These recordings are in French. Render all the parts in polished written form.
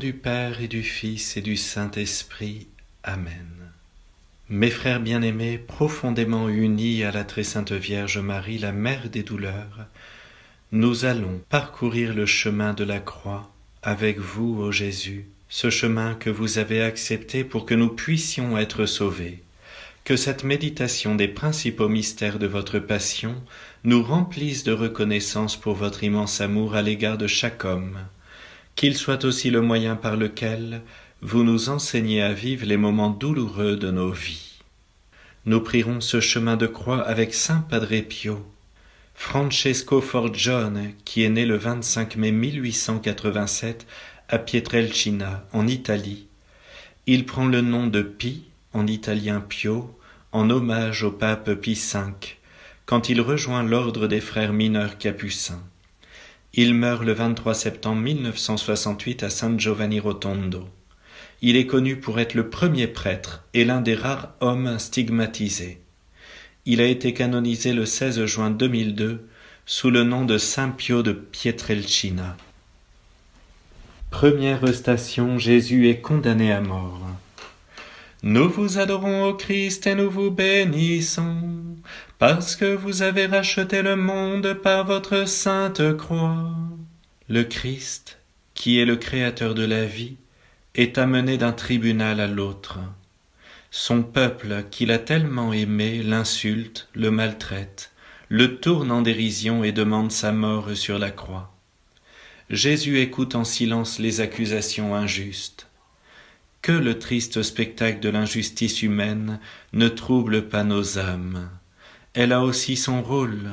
du Père et du Fils et du Saint-Esprit. Amen. Mes frères bien-aimés, profondément unis à la très sainte Vierge Marie, la Mère des douleurs, nous allons parcourir le chemin de la croix avec vous, ô Jésus, ce chemin que vous avez accepté pour que nous puissions être sauvés. Que cette méditation des principaux mystères de votre passion nous remplisse de reconnaissance pour votre immense amour à l'égard de chaque homme, qu'il soit aussi le moyen par lequel vous nous enseignez à vivre les moments douloureux de nos vies. Nous prierons ce chemin de croix avec Saint Padre Pio, Francesco Forgione, qui est né le 25 mai 1887 à Pietrelcina, en Italie. Il prend le nom de Pie, en italien Pio, en hommage au pape Pie V, quand il rejoint l'ordre des frères mineurs capucins. Il meurt le 23 septembre 1968 à San Giovanni Rotondo. Il est connu pour être le premier prêtre et l'un des rares hommes stigmatisés. Il a été canonisé le 16 juin 2002 sous le nom de Saint Pio de Pietrelcina. Première station, Jésus est condamné à mort. Nous vous adorons, ô Christ, et nous vous bénissons, parce que vous avez racheté le monde par votre sainte croix. Le Christ, qui est le créateur de la vie, est amené d'un tribunal à l'autre. Son peuple, qu'il a tellement aimé, l'insulte, le maltraite, le tourne en dérision et demande sa mort sur la croix. Jésus écoute en silence les accusations injustes. Que le triste spectacle de l'injustice humaine ne trouble pas nos âmes. Elle a aussi son rôle.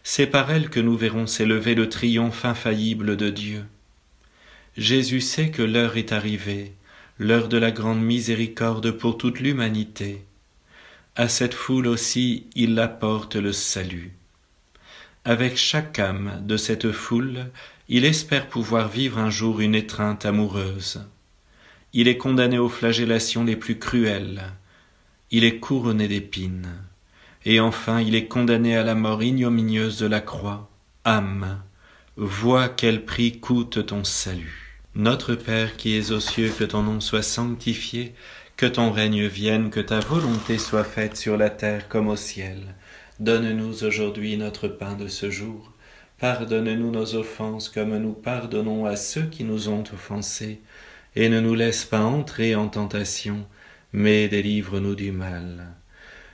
C'est par elle que nous verrons s'élever le triomphe infaillible de Dieu. Jésus sait que l'heure est arrivée, l'heure de la grande miséricorde pour toute l'humanité. À cette foule aussi, il apporte le salut. Avec chaque âme de cette foule, il espère pouvoir vivre un jour une étreinte amoureuse. Il est condamné aux flagellations les plus cruelles. Il est couronné d'épines. Et enfin, il est condamné à la mort ignominieuse de la croix. Âme, vois quel prix coûte ton salut. Notre Père qui es aux cieux, que ton nom soit sanctifié, que ton règne vienne, que ta volonté soit faite sur la terre comme au ciel. Donne-nous aujourd'hui notre pain de ce jour. Pardonne-nous nos offenses comme nous pardonnons à ceux qui nous ont offensés. Et ne nous laisse pas entrer en tentation, mais délivre-nous du mal.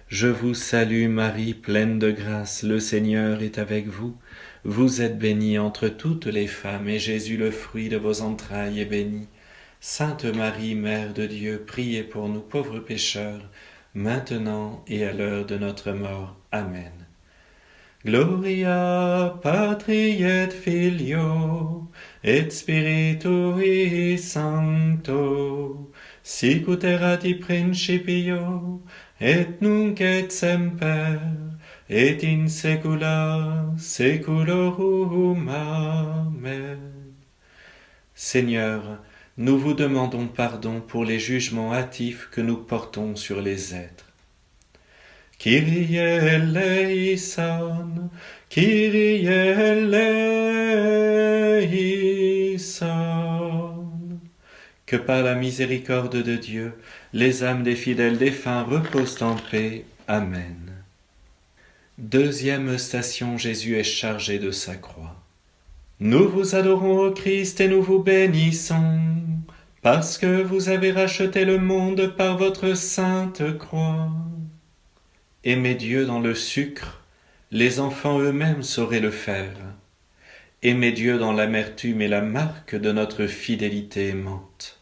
Je vous salue Marie, pleine de grâce, le Seigneur est avec vous. Vous êtes bénie entre toutes les femmes, et Jésus, le fruit de vos entrailles, est béni. Sainte Marie, Mère de Dieu, priez pour nous pauvres pécheurs, maintenant et à l'heure de notre mort. Amen. Gloria Patri et Filio et Spiritui Sancto, sicut erat in principio et nunc et semper et in saecula saeculorum. Amen. Seigneur, nous vous demandons pardon pour les jugements hâtifs que nous portons sur les êtres. Kyrie eleison, Kyrie eleison. Que par la miséricorde de Dieu, les âmes des fidèles défunts reposent en paix. Amen. Deuxième station, Jésus est chargé de sa croix. Nous vous adorons, ô Christ, et nous vous bénissons, parce que vous avez racheté le monde par votre sainte croix. Aimer Dieu dans le sucre, les enfants eux-mêmes sauraient le faire. Aimer Dieu dans l'amertume est la marque de notre fidélité aimante.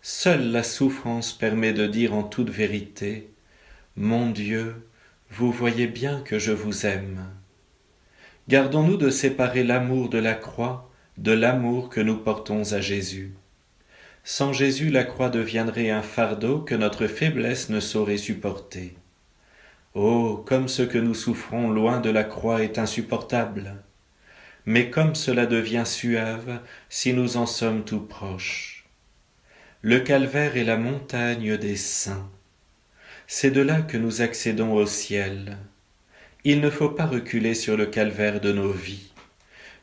Seule la souffrance permet de dire en toute vérité « Mon Dieu, vous voyez bien que je vous aime ». Gardons-nous de séparer l'amour de la croix de l'amour que nous portons à Jésus. Sans Jésus, la croix deviendrait un fardeau que notre faiblesse ne saurait supporter. Oh, comme ce que nous souffrons loin de la croix est insupportable, mais comme cela devient suave si nous en sommes tout proches. Le calvaire est la montagne des saints. C'est de là que nous accédons au ciel. Il ne faut pas reculer sur le calvaire de nos vies.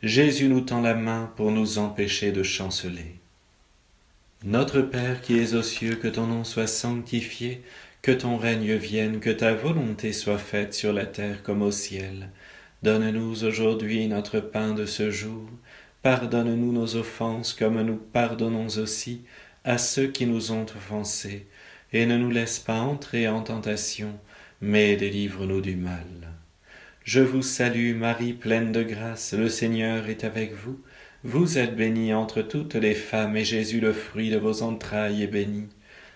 Jésus nous tend la main pour nous empêcher de chanceler. Notre Père qui es aux cieux, que ton nom soit sanctifié, que ton règne vienne, que ta volonté soit faite sur la terre comme au ciel. Donne-nous aujourd'hui notre pain de ce jour. Pardonne-nous nos offenses comme nous pardonnons aussi à ceux qui nous ont offensés. Et ne nous laisse pas entrer en tentation, mais délivre-nous du mal. Je vous salue Marie, pleine de grâce, le Seigneur est avec vous. Vous êtes bénie entre toutes les femmes, et Jésus, le fruit de vos entrailles, est béni.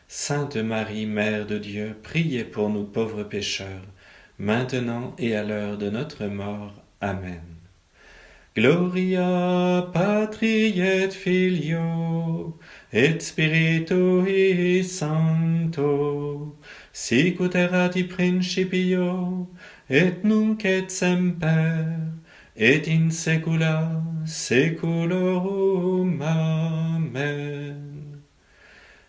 Sainte Marie, Mère de Dieu, priez pour nous pauvres pécheurs, maintenant et à l'heure de notre mort. Amen. Gloria Patri et Filio et Spiritui Sancto, sicut erat in principio et nunc et semper et in saecula saeculorum. Amen.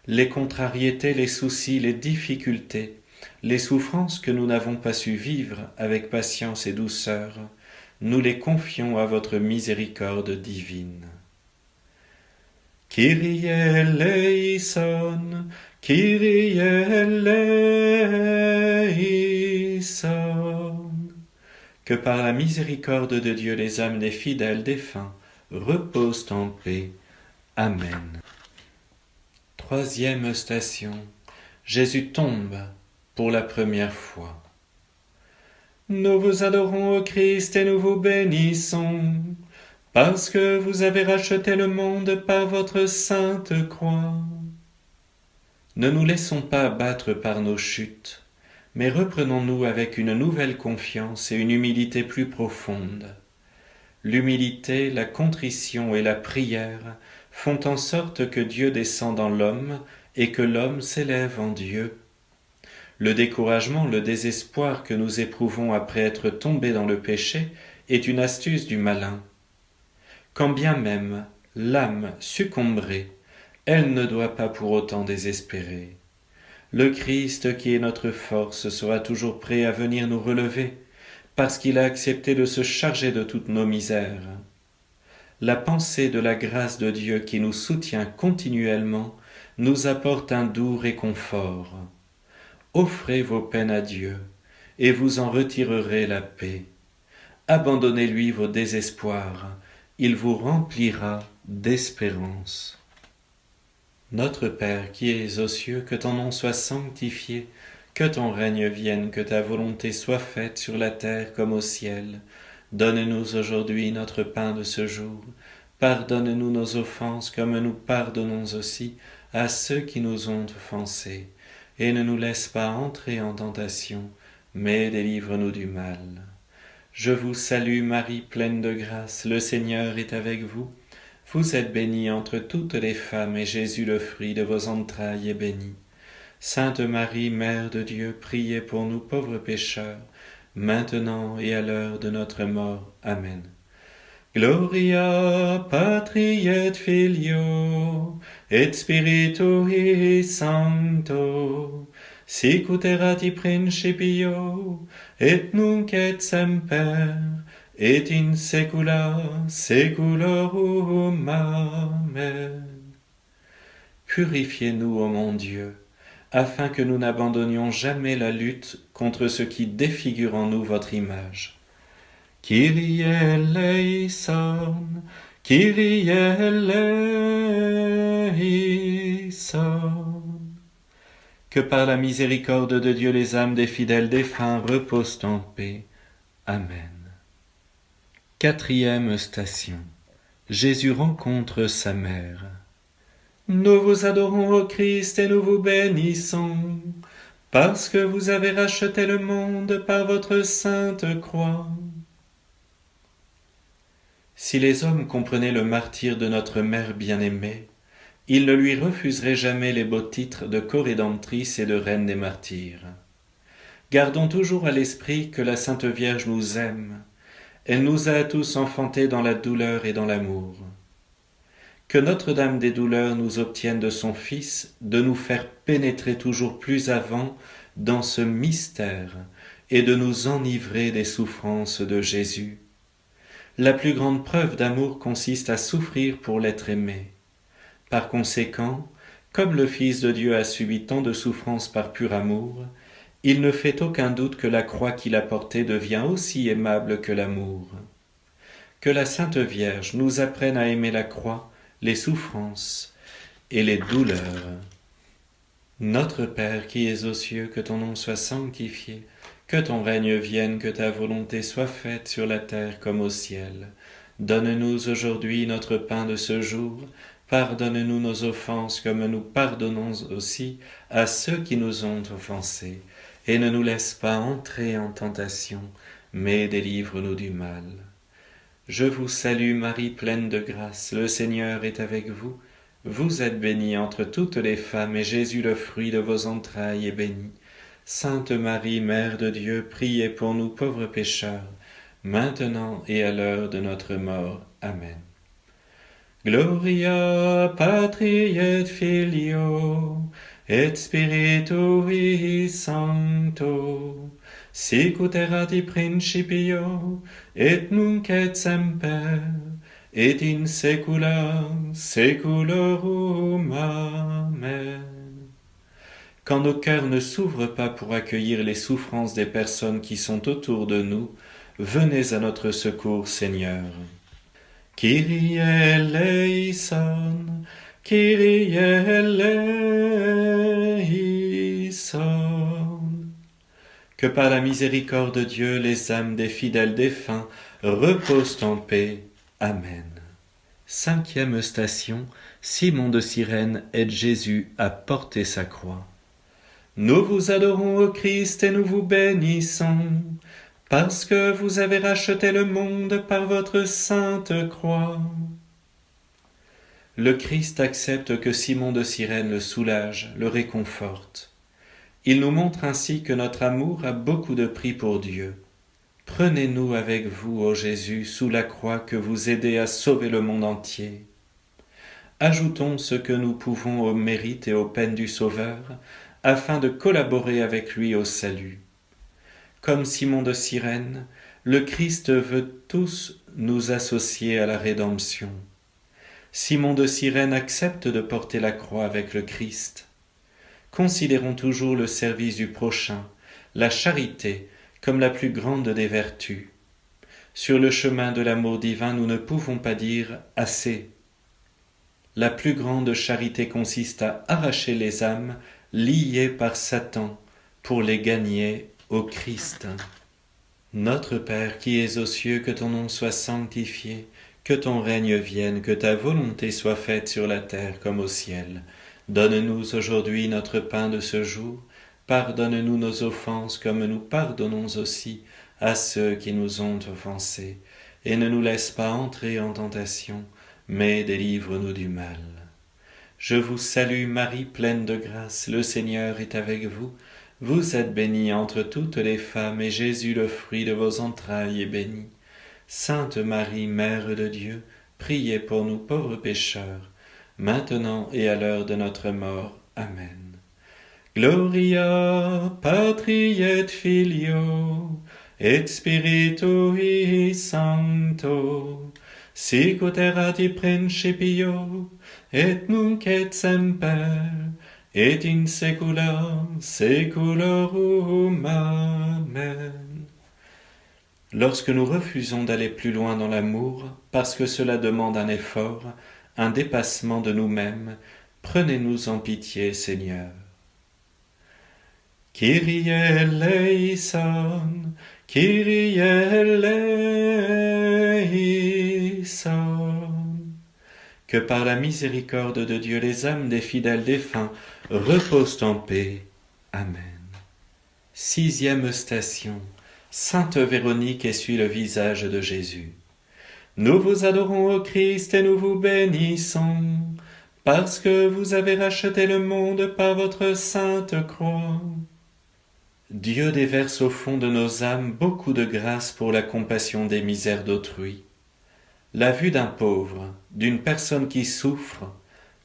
Les contrariétés, les soucis, les difficultés, les souffrances que nous n'avons pas su vivre avec patience et douceur, nous les confions à votre miséricorde divine. Kyrie eleison, Kyrie eleison. Que par la miséricorde de Dieu les âmes des fidèles défunts reposent en paix. Amen. Troisième station. Jésus tombe pour la première fois. Nous vous adorons, ô Christ, et nous vous bénissons, parce que vous avez racheté le monde par votre sainte croix. Ne nous laissons pas abattre par nos chutes, mais reprenons-nous avec une nouvelle confiance et une humilité plus profonde. L'humilité, la contrition et la prière font en sorte que Dieu descend dans l'homme et que l'homme s'élève en Dieu. Le découragement, le désespoir que nous éprouvons après être tombés dans le péché est une astuce du malin. Quand bien même l'âme succomberait, elle ne doit pas pour autant désespérer. Le Christ qui est notre force sera toujours prêt à venir nous relever, parce qu'il a accepté de se charger de toutes nos misères. La pensée de la grâce de Dieu qui nous soutient continuellement nous apporte un doux réconfort. Offrez vos peines à Dieu, et vous en retirerez la paix. Abandonnez-lui vos désespoirs, il vous remplira d'espérance. Notre Père qui es aux cieux, que ton nom soit sanctifié, que ton règne vienne, que ta volonté soit faite sur la terre comme au ciel. Donne-nous aujourd'hui notre pain de ce jour. Pardonne-nous nos offenses comme nous pardonnons aussi à ceux qui nous ont offensés. Et ne nous laisse pas entrer en tentation, mais délivre-nous du mal. Je vous salue Marie, pleine de grâce, le Seigneur est avec vous. Vous êtes bénie entre toutes les femmes, et Jésus, le fruit de vos entrailles, est béni. Sainte Marie, Mère de Dieu, priez pour nous pauvres pécheurs, maintenant et à l'heure de notre mort. Amen. Gloria Patri et Filio et Spiritui Sancto, sicut erat in principio et nunc et semper et in saecula saeculorum. Amen. Purifiez-nous, ô mon Dieu, afin que nous n'abandonnions jamais la lutte contre ce qui défigure en nous votre image. Kyrie eleison, Kyrie eleison. Que par la miséricorde de Dieu les âmes des fidèles défunts reposent en paix. Amen. Quatrième station. Jésus rencontre sa mère. Nous vous adorons, ô Christ, et nous vous bénissons, parce que vous avez racheté le monde par votre sainte croix. Si les hommes comprenaient le martyre de notre mère bien-aimée, ils ne lui refuseraient jamais les beaux titres de corédemptrice et de reine des martyrs. Gardons toujours à l'esprit que la Sainte Vierge nous aime. Elle nous a tous enfantés dans la douleur et dans l'amour. Que Notre-Dame des douleurs nous obtienne de son Fils de nous faire pénétrer toujours plus avant dans ce mystère et de nous enivrer des souffrances de Jésus. La plus grande preuve d'amour consiste à souffrir pour l'être aimé. Par conséquent, Comme le Fils de Dieu a subi tant de souffrances par pur amour, il ne fait aucun doute que la croix qu'il a portée devient aussi aimable que l'amour. Que la Sainte Vierge nous apprenne à aimer la croix, les souffrances et les douleurs. Notre Père qui es aux cieux, que ton nom soit sanctifié, que ton règne vienne, que ta volonté soit faite sur la terre comme au ciel. Donne-nous aujourd'hui notre pain de ce jour. Pardonne-nous nos offenses comme nous pardonnons aussi à ceux qui nous ont offensés. Et ne nous laisse pas entrer en tentation, mais délivre-nous du mal. Je vous salue Marie, pleine de grâce, le Seigneur est avec vous. Vous êtes bénie entre toutes les femmes, et Jésus, le fruit de vos entrailles, est béni. Sainte Marie, Mère de Dieu, priez pour nous pauvres pécheurs, maintenant et à l'heure de notre mort. Amen. Gloria Patri et Filio et Spiritui Sancto, sic ut erat in principio et nunc et semper et in saecula saeculorum. Amen. Quand nos cœurs ne s'ouvrent pas pour accueillir les souffrances des personnes qui sont autour de nous, venez à notre secours, Seigneur. Kyrie eleison, Kyrie eleison. Que par la miséricorde de Dieu, les âmes des fidèles défunts reposent en paix. Amen. 5e station, Simon de Cyrène aide Jésus à porter sa croix. Nous vous adorons, ô Christ, et nous vous bénissons, parce que vous avez racheté le monde par votre sainte croix. Le Christ accepte que Simon de Cyrène le soulage, le réconforte. Il nous montre ainsi que notre amour a beaucoup de prix pour Dieu. Prenez-nous avec vous, ô Jésus, sous la croix que vous aidez à sauver le monde entier. Ajoutons ce que nous pouvons au mérite et aux peines du Sauveur, afin de collaborer avec lui au salut. Comme Simon de Cyrène, le Christ veut tous nous associer à la rédemption. Simon de Cyrène accepte de porter la croix avec le Christ. Considérons toujours le service du prochain, la charité, comme la plus grande des vertus. Sur le chemin de l'amour divin, nous ne pouvons pas dire « assez ». La plus grande charité consiste à arracher les âmes liées par Satan pour les gagner au Christ. Notre Père qui es aux cieux, que ton nom soit sanctifié, que ton règne vienne, que ta volonté soit faite sur la terre comme au ciel. Donne-nous aujourd'hui notre pain de ce jour. Pardonne-nous nos offenses comme nous pardonnons aussi à ceux qui nous ont offensés. Et ne nous laisse pas entrer en tentation, mais délivre-nous du mal. Je vous salue Marie, pleine de grâce, le Seigneur est avec vous. Vous êtes bénie entre toutes les femmes, et Jésus, le fruit de vos entrailles, est béni. Sainte Marie, Mère de Dieu, priez pour nous pauvres pécheurs, maintenant et à l'heure de notre mort. Amen. Gloria Patri et Filio et Spiritui Sancto, sic ut erat in principio et nunc et semper et in saecula saeculorum. Amen. Lorsque nous refusons d'aller plus loin dans l'amour, parce que cela demande un effort, un dépassement de nous-mêmes, prenez-nous en pitié, Seigneur. Kyrie eleison, Kyrie eleison. Que par la miséricorde de Dieu, les âmes des fidèles défunts reposent en paix. Amen. 6e station. Sainte Véronique essuie le visage de Jésus. Nous vous adorons, ô Christ, et nous vous bénissons, parce que vous avez racheté le monde par votre sainte croix. Dieu déverse au fond de nos âmes beaucoup de grâce pour la compassion des misères d'autrui. La vue d'un pauvre, d'une personne qui souffre,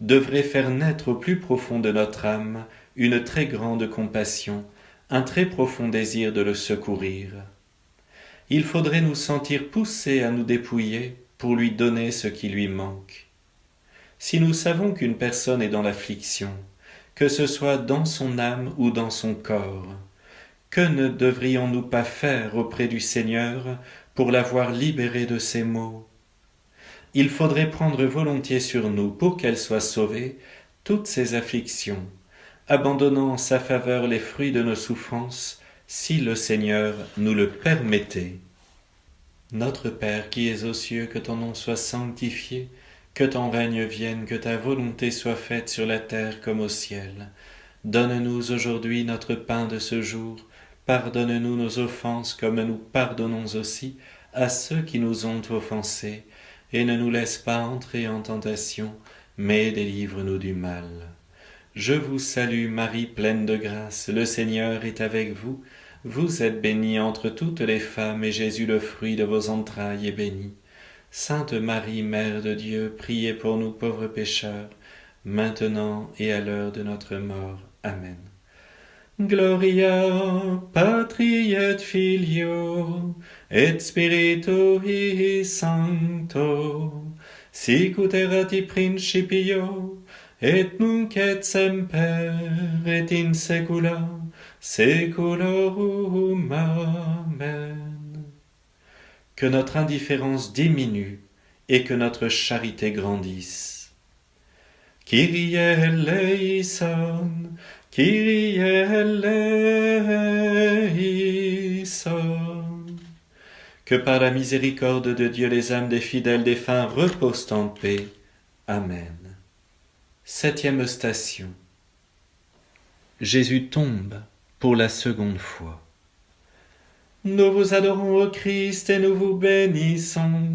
devrait faire naître au plus profond de notre âme une très grande compassion, un très profond désir de le secourir. Il faudrait nous sentir poussés à nous dépouiller pour lui donner ce qui lui manque. Si nous savons qu'une personne est dans l'affliction, que ce soit dans son âme ou dans son corps, que ne devrions-nous pas faire auprès du Seigneur pour l'avoir libérée de ses maux? Il faudrait prendre volontiers sur nous, pour qu'elle soit sauvée, toutes ces afflictions, abandonnant en sa faveur les fruits de nos souffrances, si le Seigneur nous le permettait. Notre Père qui es aux cieux, que ton nom soit sanctifié, que ton règne vienne, que ta volonté soit faite sur la terre comme au ciel. Donne-nous aujourd'hui notre pain de ce jour. Pardonne-nous nos offenses comme nous pardonnons aussi à ceux qui nous ont offensés. Et ne nous laisse pas entrer en tentation, mais délivre-nous du mal. Je vous salue Marie, pleine de grâce, le Seigneur est avec vous. Vous êtes bénie entre toutes les femmes, et Jésus, le fruit de vos entrailles, est béni. Sainte Marie, Mère de Dieu, priez pour nous pauvres pécheurs, maintenant et à l'heure de notre mort. Amen. Gloria Patri et Filio et Spiritui Sancto, sic ut erat in principio et nunc et semper et in saecula saeculorum. Amen. Que notre indifférence diminue et que notre charité grandisse. Kyrie eleison, Kyrie eleison. Que par la miséricorde de Dieu les âmes des fidèles défunts reposent en paix. Amen. 7e station. Jésus tombe pour la seconde fois. Nous vous adorons, ô Christ, et nous vous bénissons,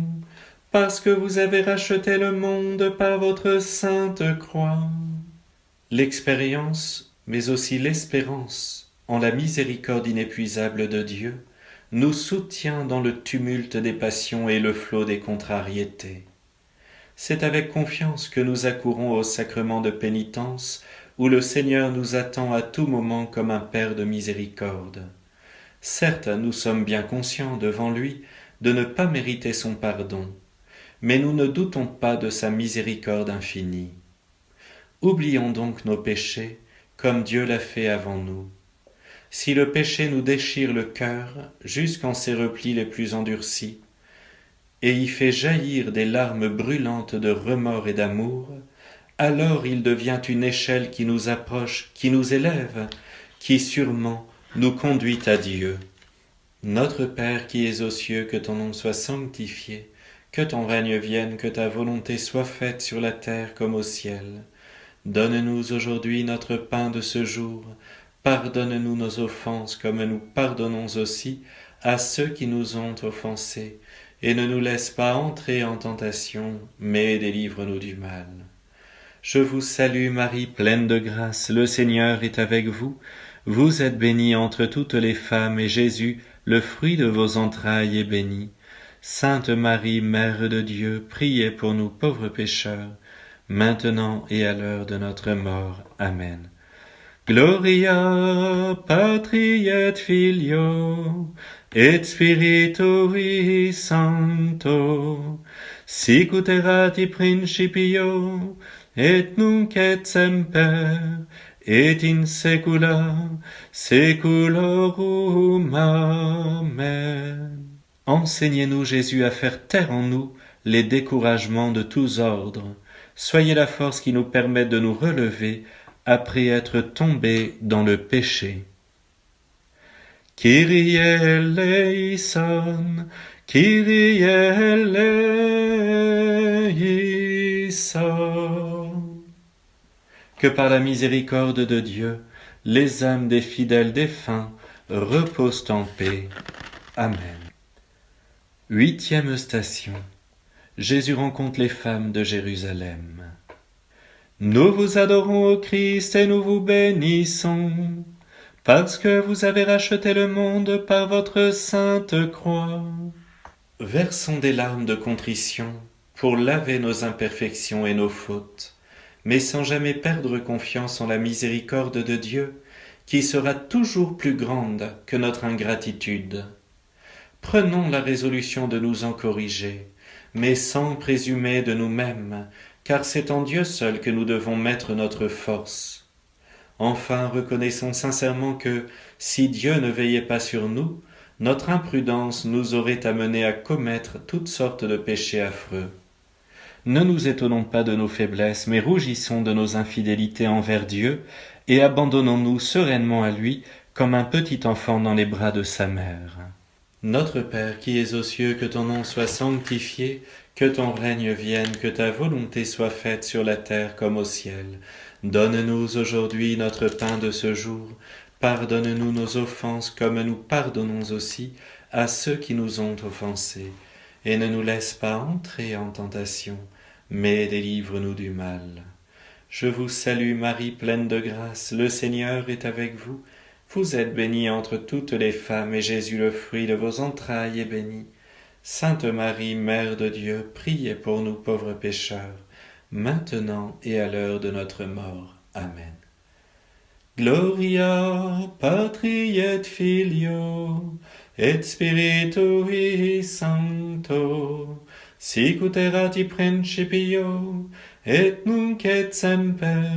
parce que vous avez racheté le monde par votre sainte croix. L'expérience, mais aussi l'espérance en la miséricorde inépuisable de Dieu, nous soutient dans le tumulte des passions et le flot des contrariétés. C'est avec confiance que nous accourons au sacrement de pénitence, où le Seigneur nous attend à tout moment comme un Père de miséricorde. Certes, nous sommes bien conscients devant lui de ne pas mériter son pardon, mais nous ne doutons pas de sa miséricorde infinie. Oublions donc nos péchés, comme Dieu l'a fait avant nous. Si le péché nous déchire le cœur jusqu'en ses replis les plus endurcis, et y fait jaillir des larmes brûlantes de remords et d'amour, alors il devient une échelle qui nous approche, qui nous élève, qui sûrement nous conduit à Dieu. Notre Père qui es aux cieux, que ton nom soit sanctifié, que ton règne vienne, que ta volonté soit faite sur la terre comme au ciel. Donne-nous aujourd'hui notre pain de ce jour. Pardonne-nous nos offenses comme nous pardonnons aussi à ceux qui nous ont offensés. Et ne nous laisse pas entrer en tentation, mais délivre-nous du mal. Je vous salue Marie, pleine de grâce, le Seigneur est avec vous. Vous êtes bénie entre toutes les femmes, et Jésus, le fruit de vos entrailles, est béni. Sainte Marie, Mère de Dieu, priez pour nous pauvres pécheurs, maintenant et à l'heure de notre mort. Amen. Gloria Patri et Filio et Spiritui Sancto, sic ut erat in principio et nunc et semper et in saecula saeculorum. Amen. Enseignez-nous, Jésus, à faire taire en nous les découragements de tous ordres. Soyez la force qui nous permet de nous relever après être tombés dans le péché. Kyrie eleison, Kyrie eleison. Que par la miséricorde de Dieu, les âmes des fidèles défunts reposent en paix. Amen. 8e station. Jésus rencontre les femmes de Jérusalem. Nous vous adorons, ô Christ, et nous vous bénissons, parce que vous avez racheté le monde par votre sainte croix. Versons des larmes de contrition pour laver nos imperfections et nos fautes, mais sans jamais perdre confiance en la miséricorde de Dieu, qui sera toujours plus grande que notre ingratitude. Prenons la résolution de nous en corriger, mais sans présumer de nous-mêmes car c'est en Dieu seul que nous devons mettre notre force. Enfin, reconnaissons sincèrement que, si Dieu ne veillait pas sur nous, notre imprudence nous aurait amenés à commettre toutes sortes de péchés affreux. Ne nous étonnons pas de nos faiblesses, mais rougissons de nos infidélités envers Dieu, et abandonnons-nous sereinement à lui, comme un petit enfant dans les bras de sa mère. Notre Père qui es aux cieux, que ton nom soit sanctifié, que ton règne vienne, que ta volonté soit faite sur la terre comme au ciel. Donne-nous aujourd'hui notre pain de ce jour. Pardonne-nous nos offenses comme nous pardonnons aussi à ceux qui nous ont offensés. Et ne nous laisse pas entrer en tentation, mais délivre-nous du mal. Je vous salue Marie, pleine de grâce, le Seigneur est avec vous. Vous êtes bénie entre toutes les femmes, et Jésus, le fruit de vos entrailles, est béni. Sainte Marie, Mère de Dieu, priez pour nous pauvres pécheurs, maintenant et à l'heure de notre mort. Amen. Gloria Patri et Filio et Spiritui Sancto, sicut erat in principio et nunc et semper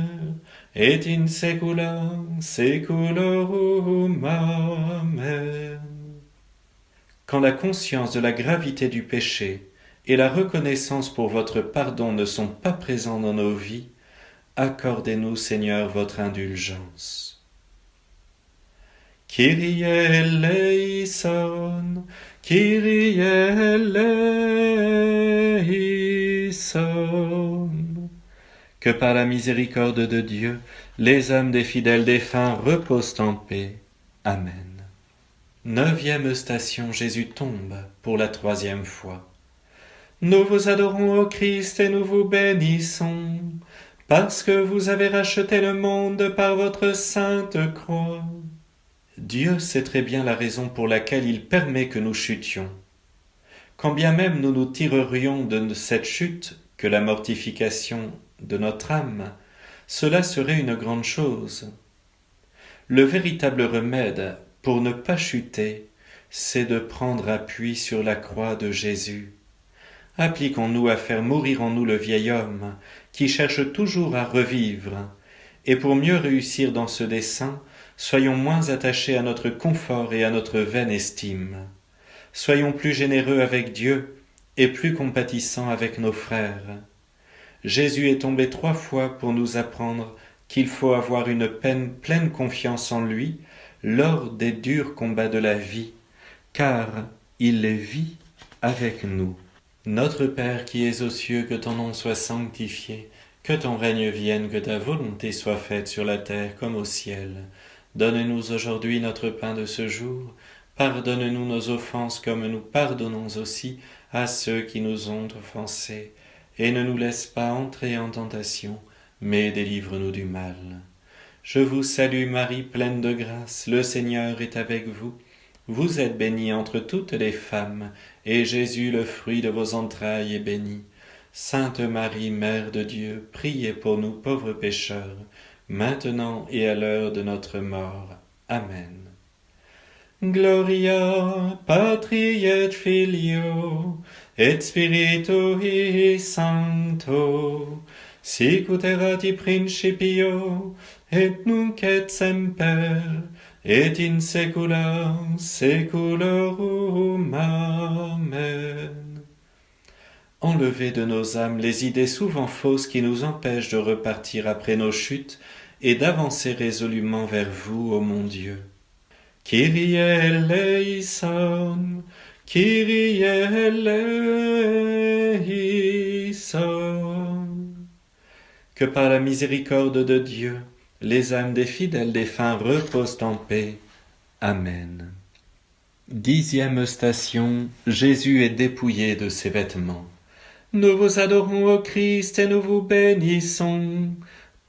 et in saecula saeculorum. Amen. Quand la conscience de la gravité du péché et la reconnaissance pour votre pardon ne sont pas présents dans nos vies, accordez-nous, Seigneur, votre indulgence. Kyrie eleison, Kyrie eleison. Que par la miséricorde de Dieu, les âmes des fidèles défunts reposent en paix. Amen. 9e station, Jésus tombe pour la 3e fois. Nous vous adorons, ô Christ, et nous vous bénissons, parce que vous avez racheté le monde par votre sainte croix. Dieu sait très bien la raison pour laquelle il permet que nous chutions. Quand bien même nous nous tirerions de cette chute que la mortification de notre âme, cela serait une grande chose. Le véritable remède pour ne pas chuter, c'est de prendre appui sur la croix de Jésus. Appliquons-nous à faire mourir en nous le vieil homme qui cherche toujours à revivre, et pour mieux réussir dans ce dessein, soyons moins attachés à notre confort et à notre vaine estime. Soyons plus généreux avec Dieu et plus compatissants avec nos frères. Jésus est tombé 3 fois pour nous apprendre qu'il faut avoir une pleine confiance en lui lors des durs combats de la vie, car il les vit avec nous. Notre Père qui es aux cieux, que ton nom soit sanctifié, que ton règne vienne, que ta volonté soit faite sur la terre comme au ciel. Donne-nous aujourd'hui notre pain de ce jour. Pardonne-nous nos offenses comme nous pardonnons aussi à ceux qui nous ont offensés. Et ne nous laisse pas entrer en tentation, mais délivre-nous du mal. Je vous salue Marie, pleine de grâce, le Seigneur est avec vous. Vous êtes bénie entre toutes les femmes, et Jésus, le fruit de vos entrailles, est béni. Sainte Marie, Mère de Dieu, priez pour nous pauvres pécheurs, maintenant et à l'heure de notre mort. Amen. Gloria Patri et Filio et Spiritui Sancto, sicut erat in principio et nunc et semper et in saecula saeculorum. Amen. Enlevez de nos âmes les idées souvent fausses qui nous empêchent de repartir après nos chutes et d'avancer résolument vers vous, ô mon Dieu. Kyrie eleison, Kyrie eleison. Que par la miséricorde de Dieu, les âmes des fidèles défunts reposent en paix. Amen. 10e station, Jésus est dépouillé de ses vêtements. Nous vous adorons, ô Christ, et nous vous bénissons,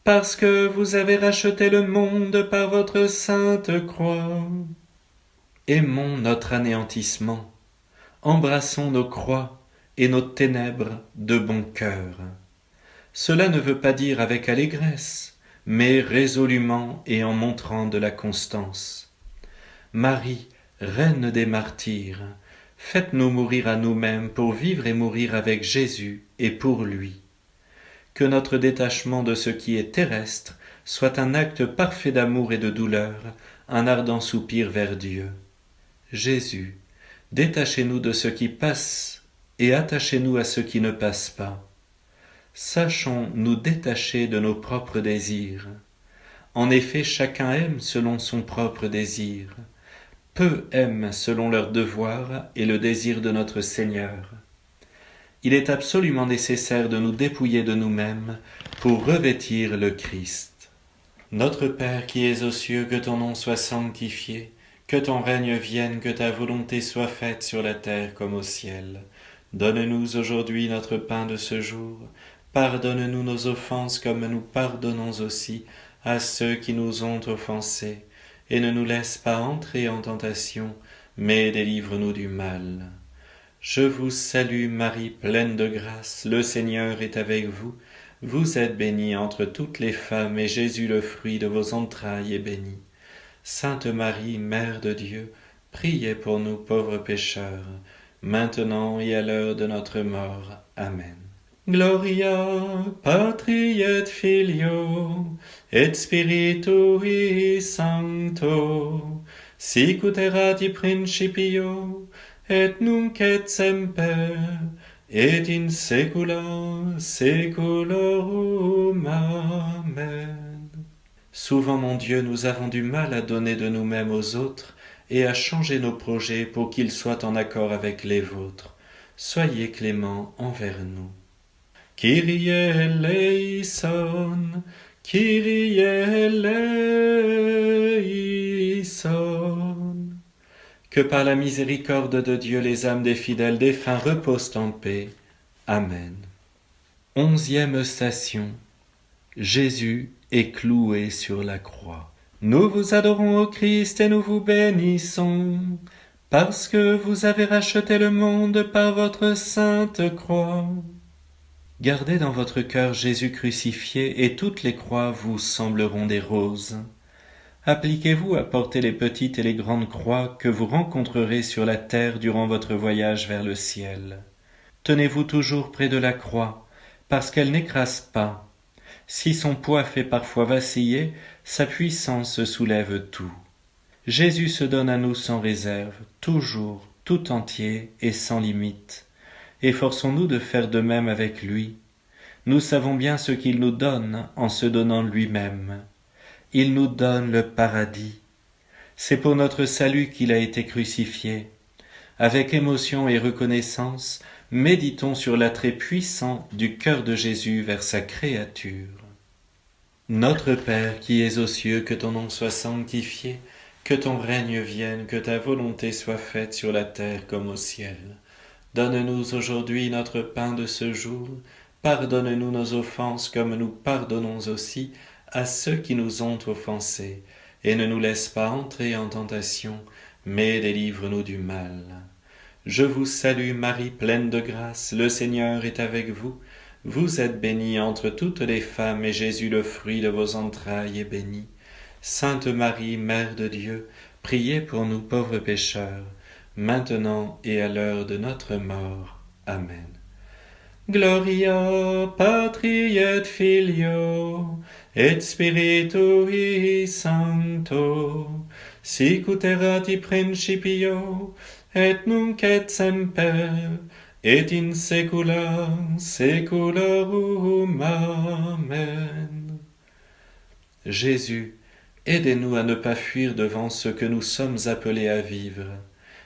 parce que vous avez racheté le monde par votre sainte croix. Aimons notre anéantissement, embrassons nos croix et nos ténèbres de bon cœur. Cela ne veut pas dire avec allégresse, mais résolument et en montrant de la constance. Marie, Reine des martyrs, faites-nous mourir à nous-mêmes pour vivre et mourir avec Jésus et pour lui. que notre détachement de ce qui est terrestre soit un acte parfait d'amour et de douleur, un ardent soupir vers Dieu. Jésus, détachez-nous de ce qui passe et attachez-nous à ce qui ne passe pas. Sachons nous détacher de nos propres désirs. En effet, chacun aime selon son propre désir. Peu aiment selon leur devoir et le désir de notre Seigneur. Il est absolument nécessaire de nous dépouiller de nous-mêmes pour revêtir le Christ. Notre Père qui es aux cieux, que ton nom soit sanctifié, que ton règne vienne, que ta volonté soit faite sur la terre comme au ciel. Donne-nous aujourd'hui notre pain de ce jour. Pardonne-nous nos offenses comme nous pardonnons aussi à ceux qui nous ont offensés. Et ne nous laisse pas entrer en tentation, mais délivre-nous du mal. Je vous salue Marie, pleine de grâce, le Seigneur est avec vous. Vous êtes bénie entre toutes les femmes, et Jésus, le fruit de vos entrailles, est béni. Sainte Marie, Mère de Dieu, priez pour nous pauvres pécheurs, maintenant et à l'heure de notre mort. Amen. Gloria Patri et Filio et Spiritui Sancto, sic ut erat in principio et nunc et semper et in saecula saeculorum. Amen. Souvent, mon Dieu, nous avons du mal à donner de nous-mêmes aux autres et à changer nos projets pour qu'ils soient en accord avec les vôtres. Soyez clément envers nous. Kyrie eleison, Kyrie eleison. Que par la miséricorde de Dieu les âmes des fidèles défunts reposent en paix. Amen. 11e station. Jésus est cloué sur la croix. Nous vous adorons, ô Christ, et nous vous bénissons, parce que vous avez racheté le monde par votre sainte croix. Gardez dans votre cœur Jésus crucifié, et toutes les croix vous sembleront des roses. Appliquez-vous à porter les petites et les grandes croix que vous rencontrerez sur la terre durant votre voyage vers le ciel. Tenez-vous toujours près de la croix, parce qu'elle n'écrase pas. Si son poids fait parfois vaciller, sa puissance soulève tout. Jésus se donne à nous sans réserve, toujours, tout entier et sans limite. Efforçons-nous de faire de même avec lui. Nous savons bien ce qu'il nous donne en se donnant lui-même. Il nous donne le paradis. C'est pour notre salut qu'il a été crucifié. Avec émotion et reconnaissance, méditons sur l'attrait puissant du cœur de Jésus vers sa créature. Notre Père qui es aux cieux, que ton nom soit sanctifié, que ton règne vienne, que ta volonté soit faite sur la terre comme au ciel. Donne-nous aujourd'hui notre pain de ce jour. Pardonne-nous nos offenses comme nous pardonnons aussi à ceux qui nous ont offensés. Et ne nous laisse pas entrer en tentation, mais délivre-nous du mal. Je vous salue Marie, pleine de grâce, le Seigneur est avec vous. Vous êtes bénie entre toutes les femmes, et Jésus, le fruit de vos entrailles, est béni. Sainte Marie, Mère de Dieu, priez pour nous pauvres pécheurs, maintenant et à l'heure de notre mort. Amen. Gloria Patri et Filio et Spiritui Sancto, sic ut erat in principio et nunc et semper et in saecula saeculorum. Amen. Jésus, aidez-nous à ne pas fuir devant ce que nous sommes appelés à vivre.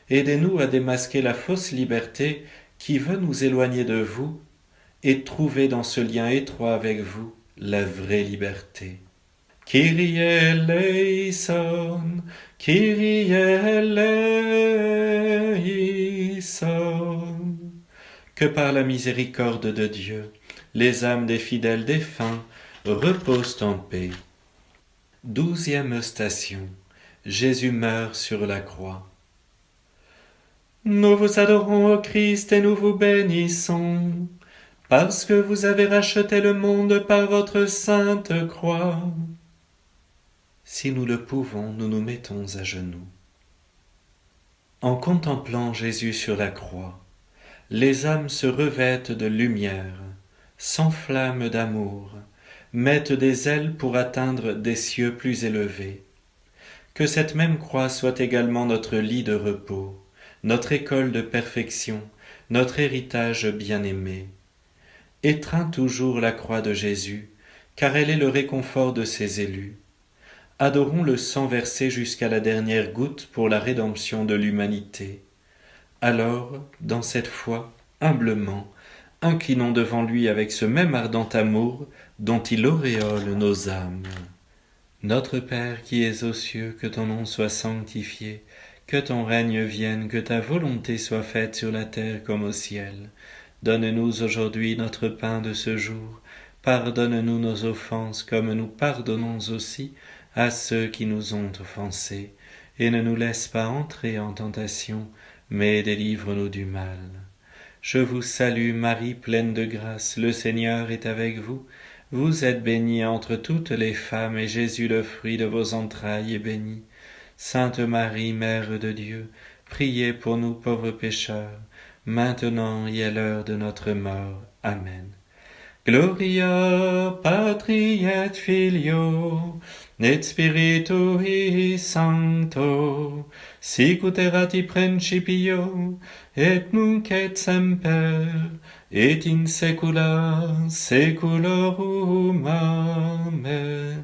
Aidez-nous à démasquer la fausse liberté qui veut nous éloigner de vous et trouver dans ce lien étroit avec vous la vraie liberté. Kyrie eleison, Kyrie eleison. Que par la miséricorde de Dieu, les âmes des fidèles défunts reposent en paix. 12e station. Jésus meurt sur la croix. Nous vous adorons, ô Christ, et nous vous bénissons, parce que vous avez racheté le monde par votre sainte croix. Si nous le pouvons, nous nous mettons à genoux. En contemplant Jésus sur la croix, les âmes se revêtent de lumière, s'enflamment d'amour, mettent des ailes pour atteindre des cieux plus élevés. Que cette même croix soit également notre lit de repos, notre école de perfection, notre héritage bien-aimé. Étreins toujours la croix de Jésus, car elle est le réconfort de ses élus. Adorons le sang versé jusqu'à la dernière goutte pour la rédemption de l'humanité. Alors, dans cette foi, humblement, inclinons devant lui avec ce même ardent amour dont il auréole nos âmes. Notre Père qui es aux cieux, que ton nom soit sanctifié, que ton règne vienne, que ta volonté soit faite sur la terre comme au ciel. Donne-nous aujourd'hui notre pain de ce jour. Pardonne-nous nos offenses comme nous pardonnons aussi à ceux qui nous ont offensés. Et ne nous laisse pas entrer en tentation, mais délivre-nous du mal. Je vous salue Marie, pleine de grâce, le Seigneur est avec vous. Vous êtes bénie entre toutes les femmes, et Jésus, le fruit de vos entrailles, est béni. Sainte Marie, Mère de Dieu, priez pour nous pauvres pécheurs, maintenant et à l'heure de notre mort. Amen. Gloria Patri et Filio, et Spiritui Sancto, sic ut erat in principio, et nunc et semper, et in saecula saeculorum. Amen.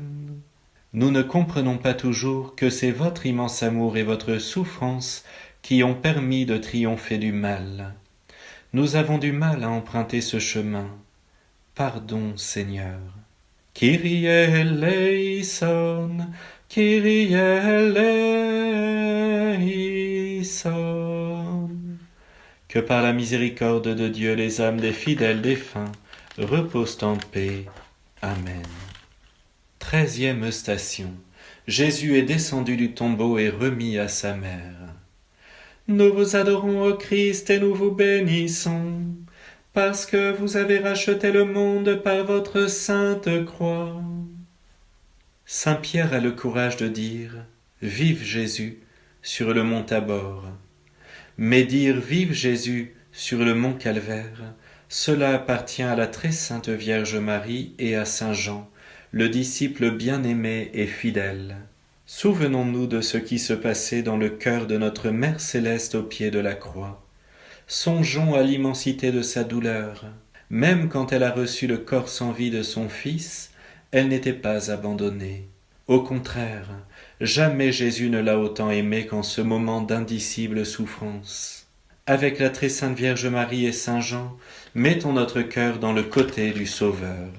Nous ne comprenons pas toujours que c'est votre immense amour et votre souffrance qui ont permis de triompher du mal. Nous avons du mal à emprunter ce chemin. Pardon, Seigneur. Kyrie eleison, Kyrie eleison. Que par la miséricorde de Dieu les âmes des fidèles défunts reposent en paix. Amen. 13e station. Jésus est descendu du tombeau et remis à sa mère. Nous vous adorons, ô Christ, et nous vous bénissons, parce que vous avez racheté le monde par votre sainte croix. Saint Pierre a le courage de dire « Vive Jésus » sur le mont Tabor. Mais dire « Vive Jésus » sur le mont Calvaire, cela appartient à la très sainte Vierge Marie et à Saint Jean, le disciple bien-aimé et fidèle. Souvenons-nous de ce qui se passait dans le cœur de notre Mère céleste au pied de la croix. Songeons à l'immensité de sa douleur. Même quand elle a reçu le corps sans vie de son Fils, elle n'était pas abandonnée. Au contraire, jamais Jésus ne l'a autant aimée qu'en ce moment d'indicible souffrance. Avec la très sainte Vierge Marie et Saint Jean, mettons notre cœur dans le côté du Sauveur.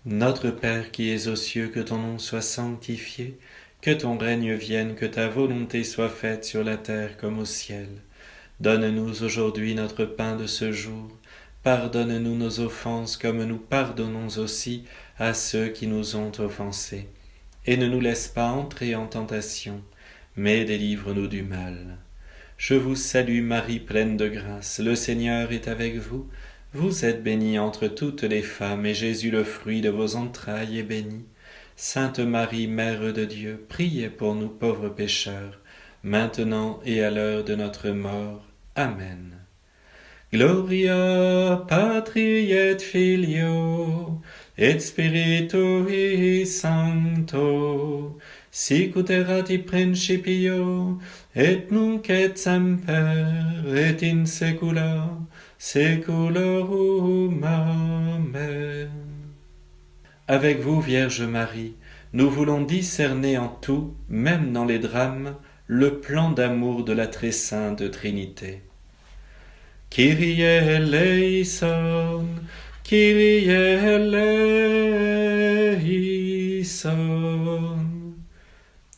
Notre Père qui es aux cieux, que ton nom soit sanctifié, que ton règne vienne, que ta volonté soit faite sur la terre comme au ciel. Donne-nous aujourd'hui notre pain de ce jour. Pardonne-nous nos offenses comme nous pardonnons aussi à ceux qui nous ont offensés. Et ne nous laisse pas entrer en tentation, mais délivre-nous du mal. Je vous salue Marie, pleine de grâce, le Seigneur est avec vous. Vous êtes bénie entre toutes les femmes, et Jésus, le fruit de vos entrailles, est béni. Sainte Marie, Mère de Dieu, priez pour nous pauvres pécheurs, maintenant et à l'heure de notre mort. Amen. Gloria Patri et Filio, et Spiritui Sancto, sic ut erat in principio, et nunc et semper, et in saecula saeculorum. Amen. Avec vous, Vierge Marie, nous voulons discerner en tout, même dans les drames, le plan d'amour de la très sainte Trinité. Kyrie eleison, Kyrie eleison.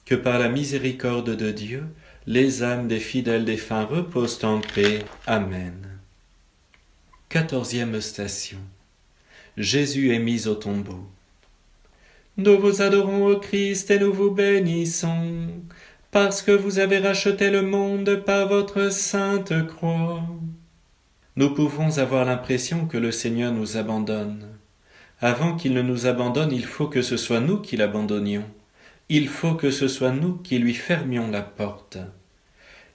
Que par la miséricorde de Dieu, les âmes des fidèles défunts reposent en paix. Amen. 14e station. Jésus est mis au tombeau. Nous vous adorons, ô Christ, et nous vous bénissons, parce que vous avez racheté le monde par votre sainte croix. Nous pouvons avoir l'impression que le Seigneur nous abandonne. Avant qu'il ne nous abandonne, il faut que ce soit nous qui l'abandonnions. Il faut que ce soit nous qui lui fermions la porte.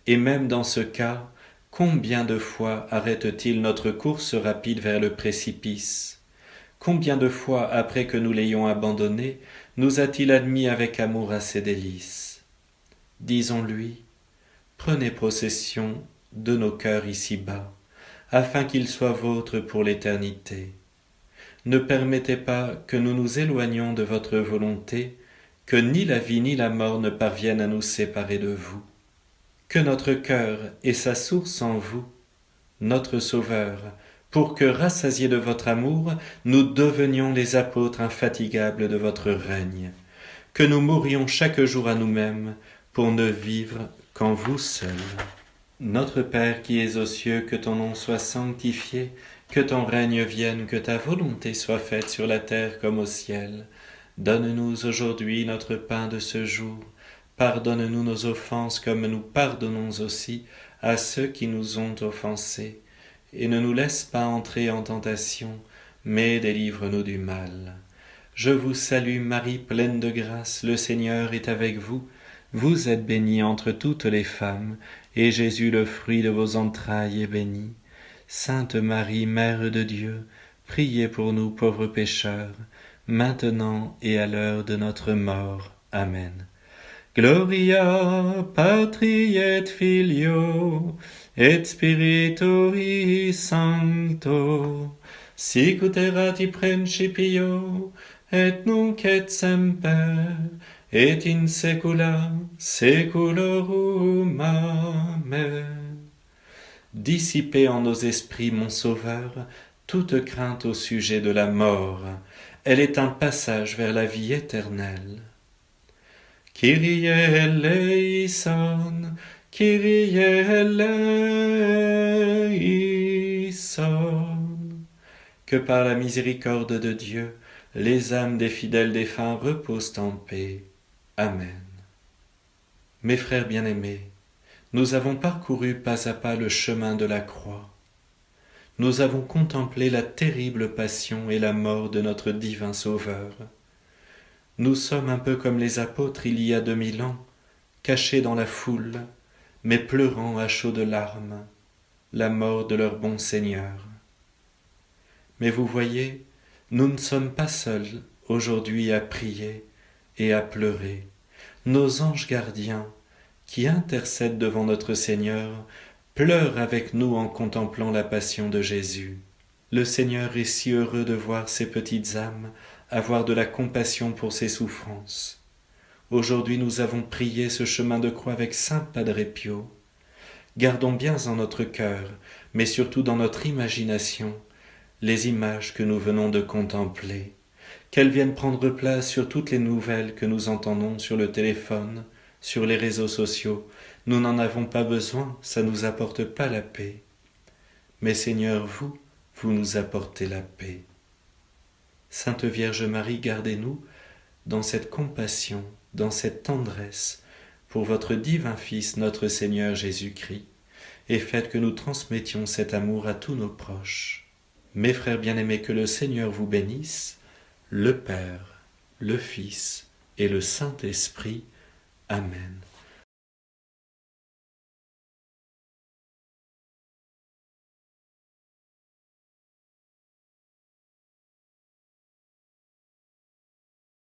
Et même dans ce cas, combien de fois arrête-t-il notre course rapide vers le précipice? Combien de fois, après que nous l'ayons abandonné, nous a-t-il admis avec amour à ses délices? Disons-lui, prenez possession de nos cœurs ici-bas, afin qu'ils soient vôtres pour l'éternité. Ne permettez pas que nous nous éloignions de votre volonté, que ni la vie ni la mort ne parviennent à nous séparer de vous. Que notre cœur ait sa source en vous, notre Sauveur, pour que, rassasiés de votre amour, nous devenions les apôtres infatigables de votre règne, que nous mourions chaque jour à nous-mêmes pour ne vivre qu'en vous seul. Notre Père qui es aux cieux, que ton nom soit sanctifié, que ton règne vienne, que ta volonté soit faite sur la terre comme au ciel. Donne-nous aujourd'hui notre pain de ce jour. Pardonne-nous nos offenses comme nous pardonnons aussi à ceux qui nous ont offensés. Et ne nous laisse pas entrer en tentation, mais délivre-nous du mal. Je vous salue Marie, pleine de grâce, le Seigneur est avec vous. Vous êtes bénie entre toutes les femmes, et Jésus, le fruit de vos entrailles, est béni. Sainte Marie, Mère de Dieu, priez pour nous pauvres pécheurs, maintenant et à l'heure de notre mort. Amen. Gloria Patri et Filio et Spiritui Sancto, sic ut erat in principio et nunc et semper et in saecula saeculorum. Amen. Dissipez en nos esprits, mon Sauveur, toute crainte au sujet de la mort. Elle est un passage vers la vie éternelle. Kyrie eleison, Kyrie eleison. Que par la miséricorde de Dieu, les âmes des fidèles défunts reposent en paix. Amen. Mes frères bien-aimés, nous avons parcouru pas à pas le chemin de la croix. Nous avons contemplé la terrible passion et la mort de notre divin Sauveur. Nous sommes un peu comme les apôtres il y a 2000 ans, cachés dans la foule, mais pleurant à chaudes larmes la mort de leur bon Seigneur. Mais vous voyez, nous ne sommes pas seuls aujourd'hui à prier et à pleurer. Nos anges gardiens, qui intercèdent devant notre Seigneur, pleurent avec nous en contemplant la passion de Jésus. Le Seigneur est si heureux de voir ces petites âmes avoir de la compassion pour ses souffrances. Aujourd'hui, nous avons prié ce chemin de croix avec Saint Padre Pio. Gardons bien en notre cœur, mais surtout dans notre imagination, les images que nous venons de contempler, qu'elles viennent prendre place sur toutes les nouvelles que nous entendons sur le téléphone, sur les réseaux sociaux. Nous n'en avons pas besoin, ça ne nous apporte pas la paix. Mais Seigneur, vous nous apportez la paix. Sainte Vierge Marie, gardez-nous dans cette compassion, dans cette tendresse, pour votre divin Fils, notre Seigneur Jésus-Christ, et faites que nous transmettions cet amour à tous nos proches. Mes frères bien-aimés, que le Seigneur vous bénisse, le Père, le Fils et le Saint-Esprit. Amen.